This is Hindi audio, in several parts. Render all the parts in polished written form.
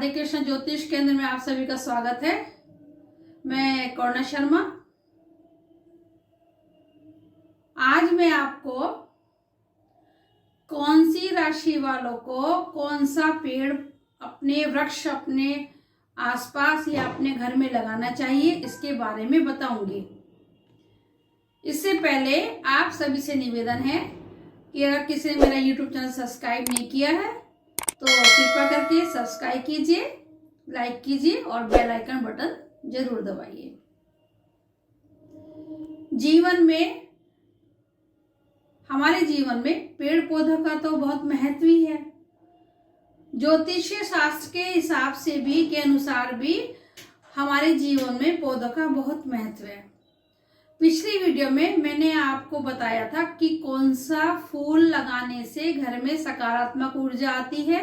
राधे कृष्ण ज्योतिष केंद्र में आप सभी का स्वागत है। मैं करुणा शर्मा। आज मैं आपको कौन सी राशि वालों को कौन सा पेड़ अपने वृक्ष अपने आसपास या अपने घर में लगाना चाहिए इसके बारे में बताऊंगी। इससे पहले आप सभी से निवेदन है कि अगर किसी ने मेरा YouTube चैनल सब्सक्राइब नहीं किया है तो कृपया करके सब्सक्राइब कीजिए, लाइक कीजिए और बेल आइकन बटन जरूर दबाइए। हमारे जीवन में पेड़ पौधों का तो बहुत महत्व ही है। ज्योतिषीय शास्त्र के हिसाब से भी के अनुसार भी हमारे जीवन में पौधों का बहुत महत्व है। पिछली वीडियो में मैंने आपको बताया था कि कौन सा फूल लगाने से घर में सकारात्मक ऊर्जा आती है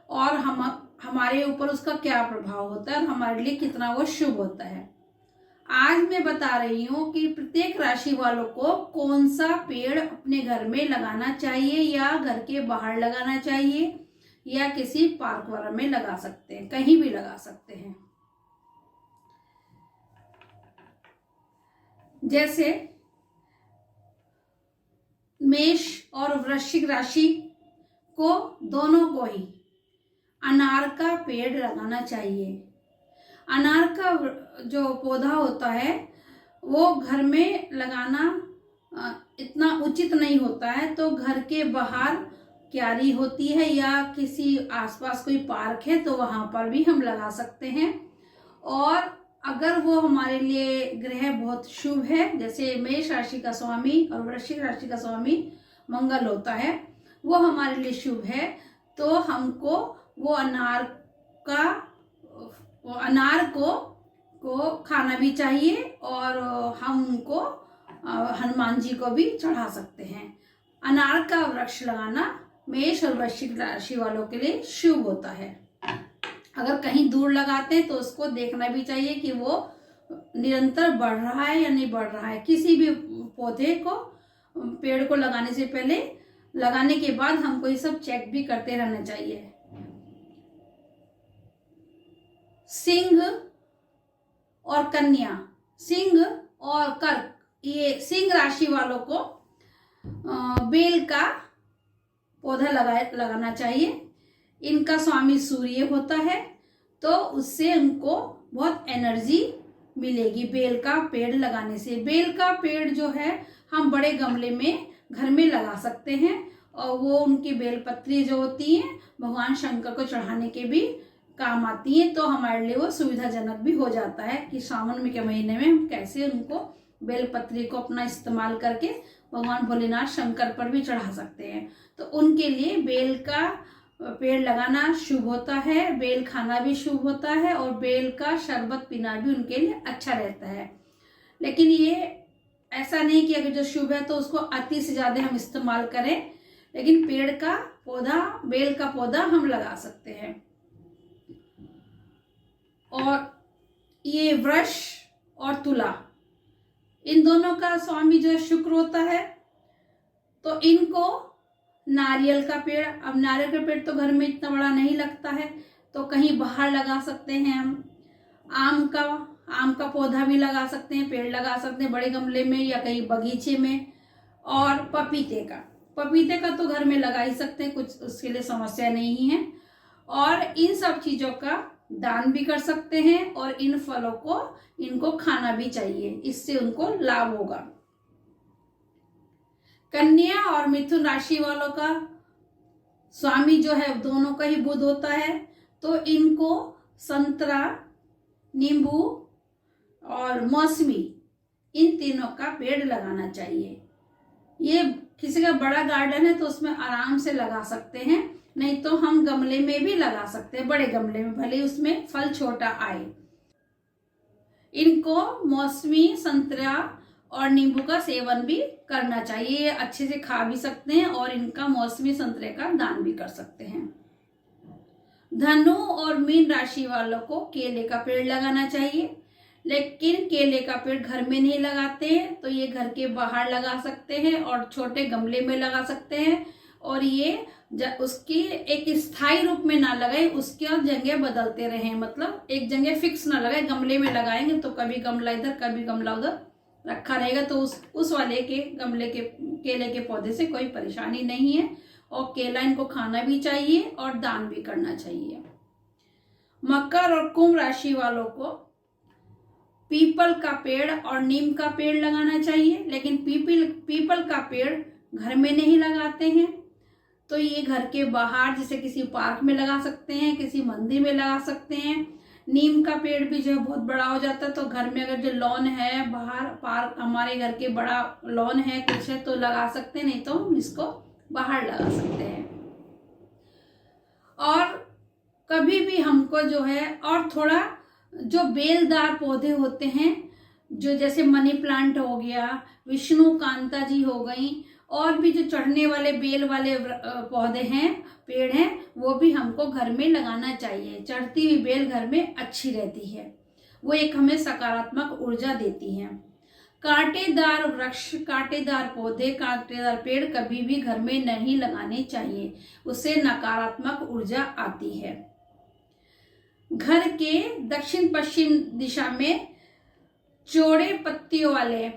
और हमारे ऊपर उसका क्या प्रभाव होता है और हमारे लिए कितना वो शुभ होता है। आज मैं बता रही हूँ कि प्रत्येक राशि वालों को कौन सा पेड़ अपने घर में लगाना चाहिए या घर के बाहर लगाना चाहिए या किसी पार्क वगैरह में लगा सकते हैं, कहीं भी लगा सकते हैं। जैसे मेष और वृश्चिक राशि को दोनों को ही अनार का पेड़ लगाना चाहिए। अनार का जो पौधा होता है वो घर में लगाना इतना उचित नहीं होता है, तो घर के बाहर क्यारी होती है या किसी आसपास कोई पार्क है तो वहां पर भी हम लगा सकते हैं। और अगर वो हमारे लिए ग्रह बहुत शुभ है, जैसे मेष राशि का स्वामी और वृश्चिक राशि का स्वामी मंगल होता है, वो हमारे लिए शुभ है, तो हमको वो अनार को खाना भी चाहिए और हम उनको हनुमान जी को भी चढ़ा सकते हैं। अनार का वृक्ष लगाना मेष और वृश्चिक राशि वालों के लिए शुभ होता है। अगर कहीं दूर लगाते हैं तो उसको देखना भी चाहिए कि वो निरंतर बढ़ रहा है या नहीं बढ़ रहा है। किसी भी पौधे को पेड़ को लगाने से पहले, लगाने के बाद हमको ये सब चेक भी करते रहना चाहिए। सिंह और कन्या, सिंह और कर्क, ये सिंह राशि वालों को बेल का पौधा लगाना चाहिए। इनका स्वामी सूर्य होता है, तो उससे उनको बहुत एनर्जी मिलेगी बेल का पेड़ लगाने से। बेल का पेड़ जो है हम बड़े गमले में घर में लगा सकते हैं और वो उनकी बेल पत्री जो होती हैं भगवान शंकर को चढ़ाने के भी काम आती हैं, तो हमारे लिए वो सुविधाजनक भी हो जाता है कि सावन के महीने में हम कैसे उनको बेल पत्री को अपना इस्तेमाल करके भगवान भोलेनाथ शंकर पर भी चढ़ा सकते हैं। तो उनके लिए बेल का पेड़ लगाना शुभ होता है, बेल खाना भी शुभ होता है और बेल का शरबत पीना भी उनके लिए अच्छा रहता है। लेकिन ये ऐसा नहीं कि अगर जो शुभ है तो उसको अति से ज़्यादा हम इस्तेमाल करें, लेकिन पेड़ का पौधा, बेल का पौधा हम लगा सकते हैं। और ये वृष और तुला, इन दोनों का स्वामी जो शुक्र होता है, तो इनको नारियल का पेड़, अब नारियल का पेड़ तो घर में इतना बड़ा नहीं लगता है तो कहीं बाहर लगा सकते हैं हम। आम का पौधा भी लगा सकते हैं, पेड़ लगा सकते हैं बड़े गमले में या कहीं बगीचे में। और पपीते का तो घर में लगा ही सकते हैं, कुछ उसके लिए समस्या नहीं है। और इन सब चीज़ों का दान भी कर सकते हैं और इन फलों को इनको खाना भी चाहिए, इससे उनको लाभ होगा। कन्या और मिथुन राशि वालों का स्वामी जो है दोनों का ही बुध होता है, तो इनको संतरा, नींबू और मौसमी, इन तीनों का पेड़ लगाना चाहिए। ये किसी का बड़ा गार्डन है तो उसमें आराम से लगा सकते हैं, नहीं तो हम गमले में भी लगा सकते हैं, बड़े गमले में, भले उसमें फल छोटा आए। इनको मौसमी, संतरा और नींबू का सेवन भी करना चाहिए। ये अच्छे से खा भी सकते हैं और इनका मौसमी संतरे का दान भी कर सकते हैं। धनु और मीन राशि वालों को केले का पेड़ लगाना चाहिए, लेकिन केले का पेड़ घर में नहीं लगाते हैं तो ये घर के बाहर लगा सकते हैं और छोटे गमले में लगा सकते हैं। और ये उसकी एक स्थायी रूप में ना लगाए, उसके जगह बदलते रहें, मतलब एक जगह फिक्स ना लगाए। गमले में लगाएंगे तो कभी गमला इधर कभी गमला उधर रखा रहेगा, तो उस वाले के गमले के केले के पौधे से कोई परेशानी नहीं है। और केला इनको खाना भी चाहिए और दान भी करना चाहिए। मकर और कुंभ राशि वालों को पीपल का पेड़ और नीम का पेड़ लगाना चाहिए, लेकिन पीपल का पेड़ घर में नहीं लगाते हैं, तो ये घर के बाहर जैसे किसी पार्क में लगा सकते हैं, किसी मंदिर में लगा सकते हैं। नीम का पेड़ भी जो है बहुत बड़ा हो जाता है, तो घर में अगर जो लॉन है बाहर, पार्क हमारे घर के बड़ा लॉन है कुछ है तो लगा सकते हैं, नहीं तो हम इसको बाहर लगा सकते हैं। और कभी भी हमको जो है, और थोड़ा जो बेलदार पौधे होते हैं, जो जैसे मनी प्लांट हो गया, विष्णु कांता जी हो गई, और भी जो चढ़ने वाले बेल वाले पौधे हैं, पेड़ हैं, वो भी हमको घर में लगाना चाहिए। चढ़ती हुई बेल घर में अच्छी रहती है, वो एक हमें सकारात्मक ऊर्जा देती है। कांटेदार वृक्ष, कांटेदार पौधे, कांटेदार पेड़ कभी भी घर में नहीं लगाने चाहिए, उससे नकारात्मक ऊर्जा आती है। घर के दक्षिण पश्चिम दिशा में चौड़े पत्तियों वाले,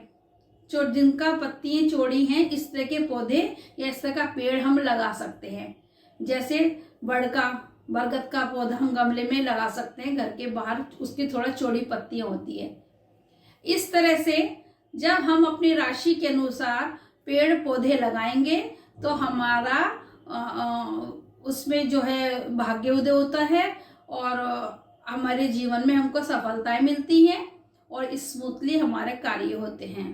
जिनका पत्तियां चौड़ी हैं, इस तरह के पौधे या इस तरह का पेड़ हम लगा सकते हैं। जैसे बरगद का पौधा हम गमले में लगा सकते हैं घर के बाहर, उसकी थोड़ा चौड़ी पत्तियां होती है। इस तरह से जब हम अपनी राशि के अनुसार पेड़ पौधे लगाएंगे तो हमारा उसमें जो है भाग्योदय होता है और हमारे जीवन में हमको सफलताएं मिलती हैं और स्मूथली हमारे कार्य होते हैं।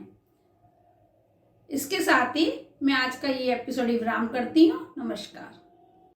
इसके साथ ही मैं आज का ये एपिसोड विराम करती हूँ। नमस्कार।